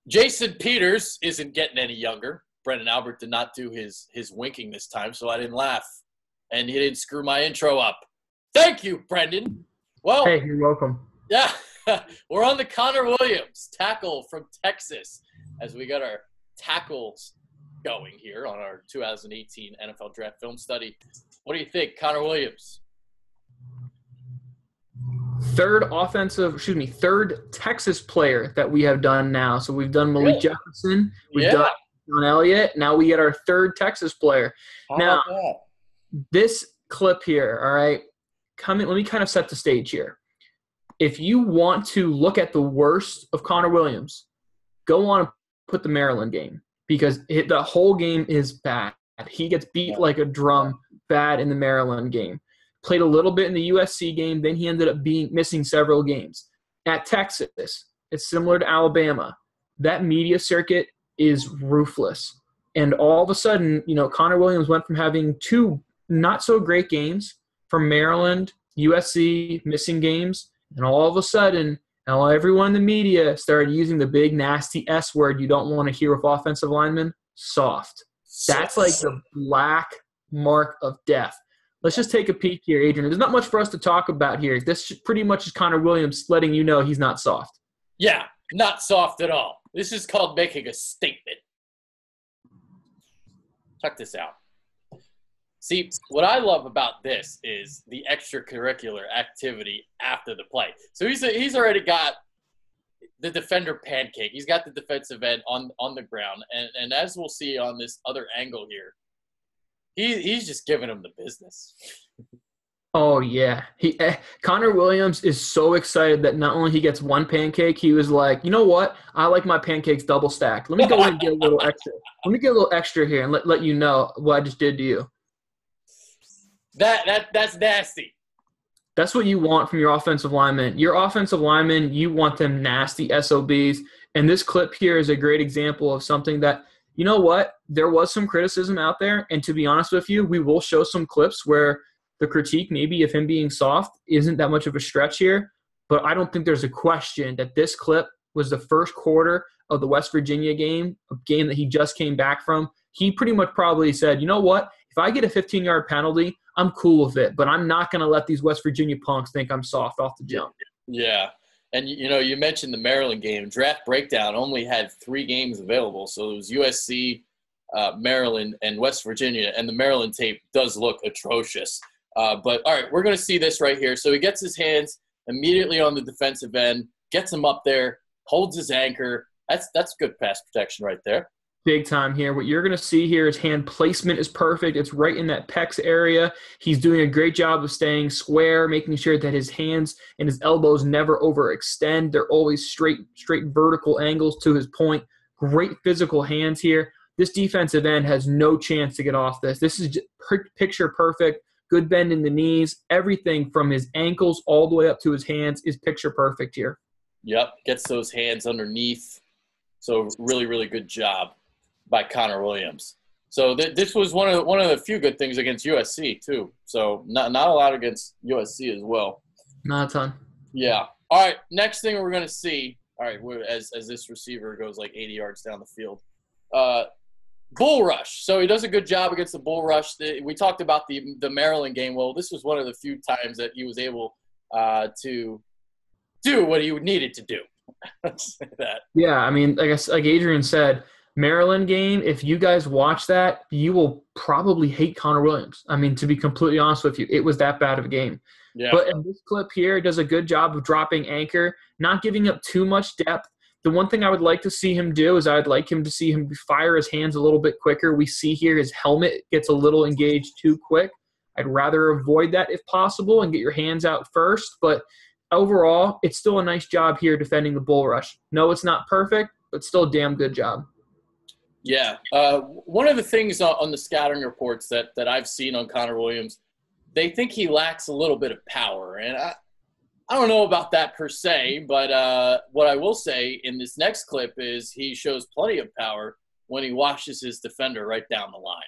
Jason Peters isn't getting any younger. Brendan Albert did not do his winking this time, so I didn't laugh. And he didn't screw my intro up. Thank you, Brendan. Well, hey, you're welcome. Yeah, we're on the Connor Williams, tackle from Texas, as we got our tackles going here on our 2018 NFL Draft Film Study. What do you think, Connor Williams? Third Texas player that we have done now. So we've done Malik Jefferson, we've done John Elliott. Now we get our third Texas player. Now, this clip here, all right, let me kind of set the stage here. If you want to look at the worst of Connor Williams, go on and put the Maryland game because the whole game is bad. He gets beat like a drum bad in the Maryland game. Played a little bit in the USC game, then he ended up missing several games. At Texas, it's similar to Alabama. That media circuit is ruthless. And all of a sudden, Connor Williams went from having two not-so-great games from Maryland, USC, missing games, and all of a sudden, now everyone in the media started using the big, nasty S word you don't want to hear with offensive linemen, soft. That's like the black mark of death. Let's just take a peek here, Adrian. There's not much for us to talk about here. This pretty much is Connor Williams letting you know he's not soft. Yeah, not soft at all. This is called making a statement. Check this out. See, what I love about this is the extracurricular activity after the play. So he's already got the defender pancake. He's got the defensive end on the ground. And as we'll see on this other angle here, he's just giving him the business. Oh, yeah. Connor Williams is so excited that not only he gets one pancake, he was like, you know what? I like my pancakes double stacked. Let me go ahead and get a little extra. Let me get a little extra here and let you know what I just did to you. That's nasty. That's what you want from your offensive linemen. Your offensive linemen, you want them nasty SOBs. And this clip here is a great example of something that, you know what? There was some criticism out there. And to be honest with you, we will show some clips where the critique maybe of him being soft isn't that much of a stretch here. But I don't think there's a question that this clip was the first quarter of the West Virginia game, a game that he just came back from. He pretty much probably said, you know what? If I get a 15-yard penalty, I'm cool with it, but I'm not going to let these West Virginia punks think I'm soft off the jump. Yeah. And, you mentioned the Maryland game. Draft Breakdown only had 3 games available. So it was USC, Maryland, and West Virginia. And the Maryland tape does look atrocious. But, all right, we're going to see this right here. So he gets his hands immediately on the defensive end, gets him up there, holds his anchor. That's good pass protection right there. Big time here. What you're going to see here is hand placement is perfect. It's right in that pecs area. He's doing a great job of staying square, making sure that his hands and his elbows never overextend. They're always straight vertical angles to his point. Great physical hands here. This defensive end has no chance to get off this. This is just picture perfect. Good bend in the knees. Everything from his ankles all the way up to his hands is picture perfect here. Yep, gets those hands underneath. So really, really good job by Connor Williams. So this was one of the few good things against USC too. So not a lot against USC as well. Not a ton. Yeah. All right. Next thing we're going to see. All right. As this receiver goes like 80 yards down the field, bull rush. So he does a good job against the bull rush. We talked about the Maryland game. Well, this was one of the few times that he was able to do what he needed to do. That. Yeah. I mean, I guess like Adrian said, Maryland game, if you guys watch that, you will probably hate Connor Williams. I mean, to be completely honest with you, it was that bad of a game. Yeah. But in this clip here, it does a good job of dropping anchor, not giving up too much depth. The one thing I would like to see him do is I'd like him to see him fire his hands a little bit quicker. We see here his helmet gets a little engaged too quick. I'd rather avoid that if possible and get your hands out first. But overall, it's still a nice job here defending the bull rush. No, it's not perfect, but still a damn good job. Yeah. One of the things on the scouting reports that I've seen on Connor Williams, they think he lacks a little bit of power. And I don't know about that per se, but what I will say in this next clip is he shows plenty of power when he washes his defender right down the line.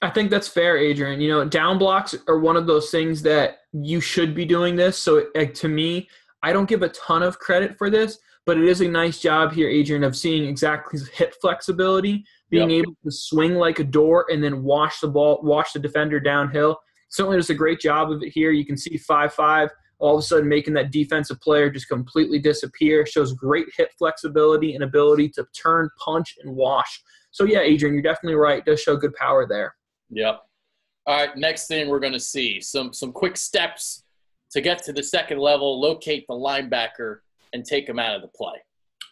I think that's fair, Adrian. Down blocks are one of those things that you should be doing this. So to me, I don't give a ton of credit for this, but it is a nice job here, Adrian, of seeing exactly his hip flexibility, being able to swing like a door and then wash the defender downhill. Certainly does a great job of it here. You can see 5'5", all of a sudden making that defensive player just completely disappear. Shows great hip flexibility and ability to turn, punch, and wash. So, yeah, Adrian, you're definitely right. It does show good power there. Yep. All right, next thing we're going to see, some quick steps to get to the second level, locate the linebacker, and take him out of the play.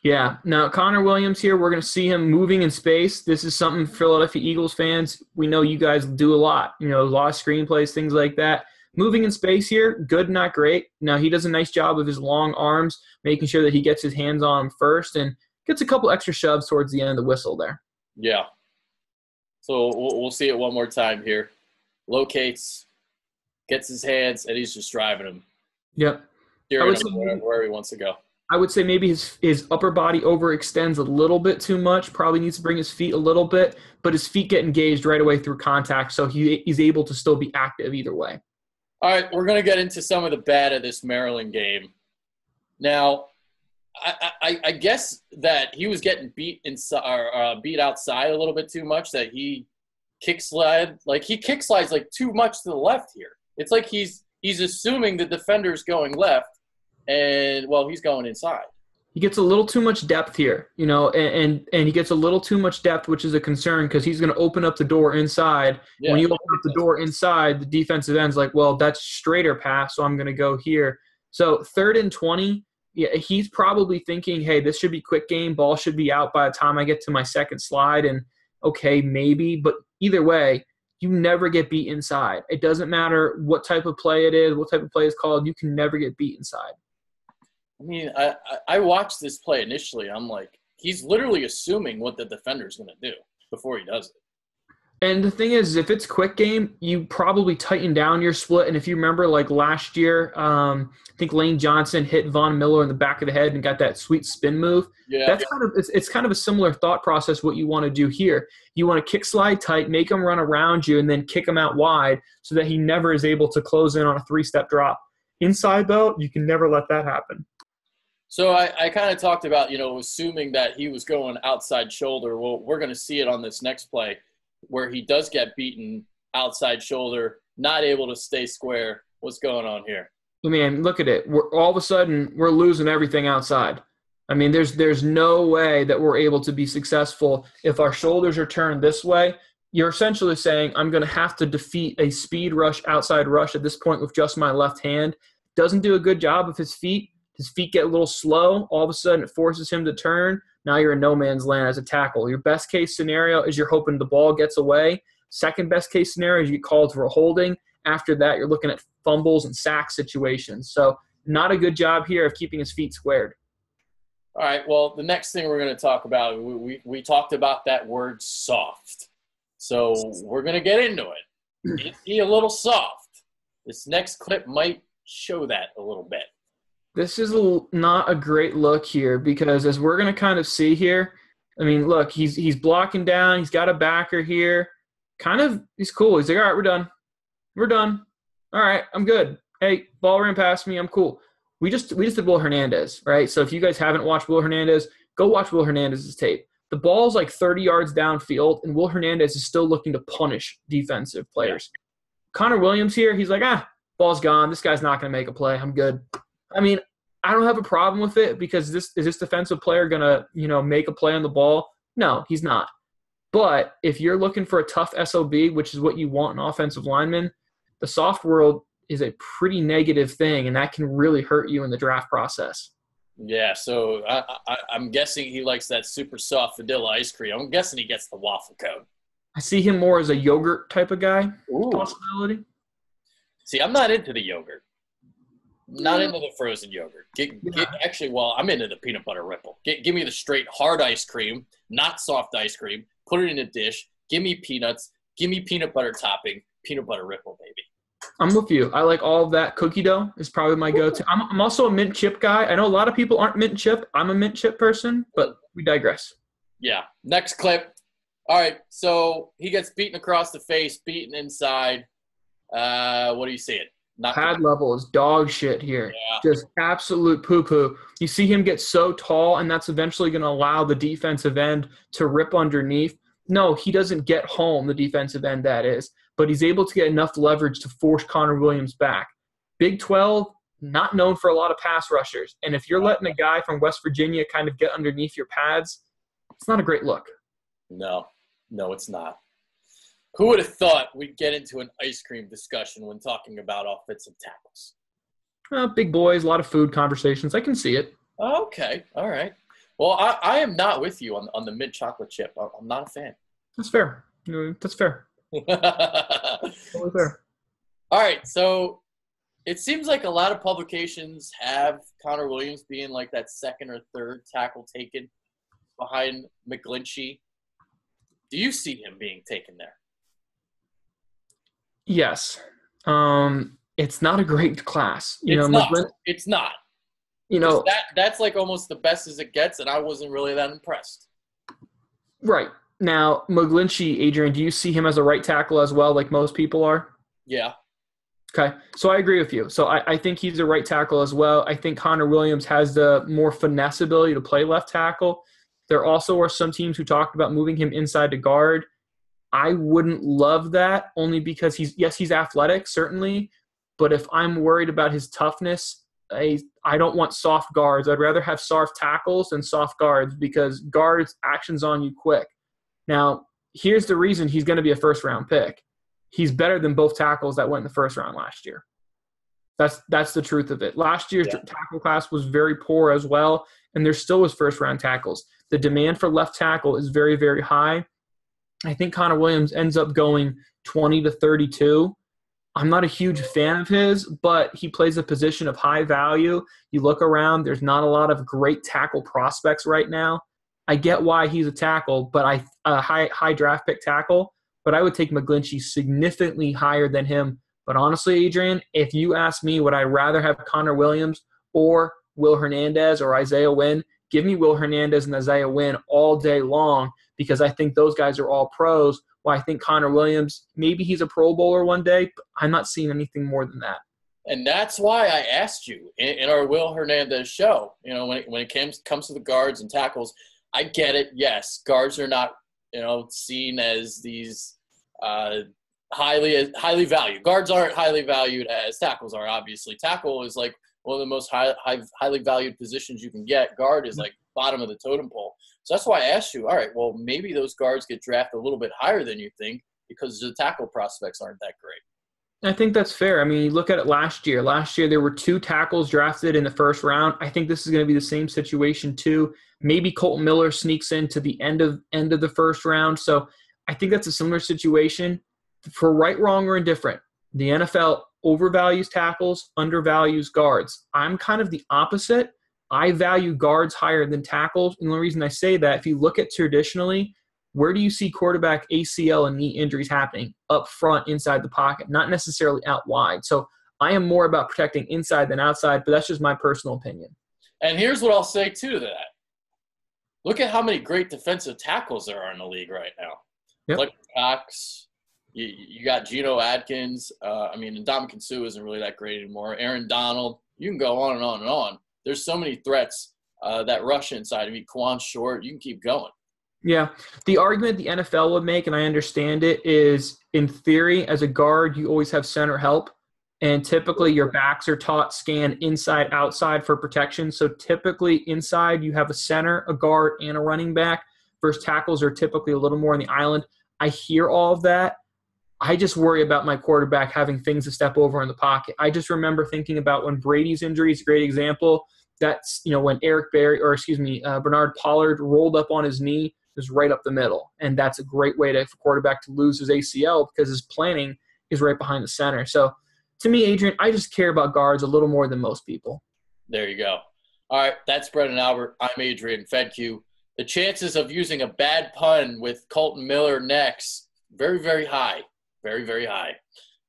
Yeah. Now, Connor Williams here, we're going to see him moving in space. This is something Philadelphia Eagles fans, we know you guys do a lot. A lot of screenplays, things like that. Moving in space here, good, not great. Now, he does a nice job of his long arms, making sure that he gets his hands on him first and gets a couple extra shoves towards the end of the whistle there. Yeah. So we'll see it one more time here. Locates, gets his hands, and he's just driving him. Yep. Steering him where he wants to go. I would say maybe his upper body overextends a little bit too much. Probably needs to bring his feet a little bit, but his feet get engaged right away through contact, so he's able to still be active either way. All right, we're going to get into some of the bad of this Maryland game. Now, I guess that he was getting beat outside a little bit too much, that he kickslides like too much to the left here. It's like he's assuming the defender's going left, and, well, he's going inside. He gets a little too much depth here, and he gets a little too much depth, which is a concern because he's going to open up the door inside. Yeah. When you open up the door inside, the defensive end's like, well, that's straighter pass, so I'm going to go here. So 3rd and 20, yeah, he's probably thinking, hey, this should be quick game. Ball should be out by the time I get to my second slide, and okay, maybe. But either way, you never get beat inside. It doesn't matter what type of play it is, what type of play is called. You can never get beat inside. I mean, I watched this play initially. I'm like, he's literally assuming what the defender's going to do before he does it. And the thing is, if it's quick game, you probably tighten down your split. And if you remember, like last year, I think Lane Johnson hit Von Miller in the back of the head and got that sweet spin move. Yeah, it's kind of a similar thought process. What you want to do here, you want to kick slide tight, make him run around you, and then kick him out wide so that he never is able to close in on a 3-step drop. Inside, though, you can never let that happen. So I kind of talked about, assuming that he was going outside shoulder. Well, we're going to see it on this next play where he does get beaten outside shoulder, not able to stay square. What's going on here? I mean, look at it. All of a sudden, we're losing everything outside. I mean, there's no way that we're able to be successful if our shoulders are turned this way. You're essentially saying, I'm going to have to defeat a speed rush, outside rush at this point with just my left hand. Doesn't do a good job of his feet. His feet get a little slow. All of a sudden, it forces him to turn. Now you're in no man's land as a tackle. Your best case scenario is you're hoping the ball gets away. Second best case scenario is you get called for a holding. After that, you're looking at fumbles and sack situations. So not a good job here of keeping his feet squared. All right, well, the next thing we're going to talk about, we talked about that word soft. So we're going to get into it. Is he a little soft? This next clip might show that a little bit. This is not a great look here because as we're going to kind of see here, I mean, look, he's blocking down. He's got a backer here. He's cool. He's like, all right, we're done. We're done. All right, I'm good. Hey, ball ran past me. I'm cool. We just did Will Hernandez, right? So if you guys haven't watched Will Hernandez, go watch Will Hernandez's tape. The ball's like 30 yards downfield, and Will Hernandez is still looking to punish defensive players. Connor Williams here, he's like, ball's gone. This guy's not going to make a play. I'm good. I mean, I don't have a problem with it because is this defensive player going to, make a play on the ball? No, he's not. But if you're looking for a tough SOB, which is what you want in offensive linemen, the soft world is a pretty negative thing, and that can really hurt you in the draft process. Yeah, so I'm guessing he likes that super soft vanilla ice cream. I'm guessing he gets the waffle cone. I see him more as a yogurt type of guy. Ooh. Possibility. See, I'm not into the yogurt. Not into the frozen yogurt. I'm into the peanut butter ripple. Give me the straight hard ice cream, not soft ice cream. Put it in a dish. Give me peanuts. Give me peanut butter topping. Peanut butter ripple, baby. I'm with you. I like all of that. Cookie dough is probably my go-to. I'm also a mint chip guy. I know a lot of people aren't mint chip. I'm a mint chip person, but we digress. Yeah. Next clip. All right. So he gets beaten across the face, beaten inside. What are you seeing? Not Pad level is dog shit here. Yeah. Just absolute poo-poo. You see him get so tall, and that's eventually going to allow the defensive end to rip underneath. No, he doesn't get home, the defensive end that is, but he's able to get enough leverage to force Connor Williams back. Big 12, not known for a lot of pass rushers. And if you're letting a guy from West Virginia kind of get underneath your pads, it's not a great look. No, it's not. Who would have thought we'd get into an ice cream discussion when talking about offensive tackles? Big boys, a lot of food conversations. I can see it. Okay, all right. Well, I am not with you on the mint chocolate chip. I'm not a fan. That's fair. That's fair. Totally fair. All right, so it seems like a lot of publications have Connor Williams being like that second or third tackle taken behind McGlinchey. Do you see him being taken there? Yes. It's not a great class. It's not. That's like almost the best as it gets, and I wasn't really that impressed. Right. Now, McGlinchey, Adrian, do you see him as a right tackle as well, like most people are? Yeah. Okay. So I agree with you. So I think he's a right tackle as well. I think Connor Williams has the more finesse ability to play left tackle. There also are some teams who talked about moving him inside to guard. I wouldn't love that, only because he's athletic, certainly, but if I'm worried about his toughness, I don't want soft guards. I'd rather have soft tackles than soft guards, because guards, action's on you quick. Now, here's the reason he's going to be a first-round pick. He's better than both tackles that went in the first round last year. That's the truth of it. Last year's tackle class was very poor as well, and there still was first-round tackles. The demand for left tackle is very, very high. I think Connor Williams ends up going 20 to 32. I'm not a huge fan of his, but he plays a position of high value. You look around, there's not a lot of great tackle prospects right now. I get why he's a tackle, but a high draft pick tackle, but I would take McGlinchey significantly higher than him. But honestly, Adrian, if you ask me, would I rather have Connor Williams or Will Hernandez or Isaiah Wynn? Give me Will Hernandez and Isaiah Wynn all day long, because I think those guys are all pros. Well, I think Connor Williams, maybe he's a Pro Bowler one day, but I'm not seeing anything more than that. And that's why I asked you in our Will Hernandez show, when it comes to the guards and tackles, I get it. Yes, guards are not, seen as these highly valued. Guards aren't highly valued as tackles are, obviously. Tackle is like one of the most highly valued positions you can get. Guard is like bottom of the totem pole. So that's why I asked you, all right, well, maybe those guards get drafted a little bit higher than you think because the tackle prospects aren't that great. I think that's fair. I mean, look at it last year. Last year, there were 2 tackles drafted in the first round. I think this is going to be the same situation too. Maybe Colton Miller sneaks into the end of the first round. So I think that's a similar situation. For right, wrong, or indifferent, the NFL overvalues tackles, undervalues guards. I'm kind of the opposite. I value guards higher than tackles. And the reason I say that, if you look at traditionally, where do you see quarterback ACL and knee injuries happening? Up front, inside the pocket, not necessarily out wide. So I am more about protecting inside than outside, but that's just my personal opinion. And here's what I'll say too to that. Look at how many great defensive tackles there are in the league right now. Yep. Like Cox, you got Geno Atkins. Ndamukong Suh isn't really that great anymore. Aaron Donald. You can go on and on and on. There's so many threats that rush inside. Quan Short. You can keep going. Yeah. The argument the NFL would make, and I understand it, is in theory, as a guard, you always have center help. And typically your backs are taught scan inside, outside for protection. So typically inside you have a center, a guard, and a running back. Versus tackles are typically a little more on the island. I hear all of that. I just worry about my quarterback having things to step over in the pocket. I just remember thinking about when Brady's injury is a great example. That's, when Bernard Pollard rolled up on his knee, it was right up the middle. And that's a great way for a quarterback to lose his ACL, because his planning is right behind the center. So to me, Adrian, I just care about guards a little more than most people. There you go. All right, that's Brendan Albert. I'm Adrian Fedke. The chances of using a bad pun with Colton Miller next, very, very high. Very, very high.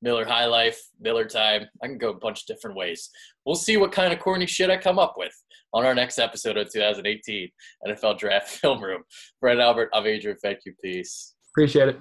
Miller high life, Miller time. I can go a bunch of different ways. We'll see what kind of corny shit I come up with on our next episode of 2018 NFL Draft Film Room. Brendan Albert, I'm Adrian Fedke. Peace. Appreciate it.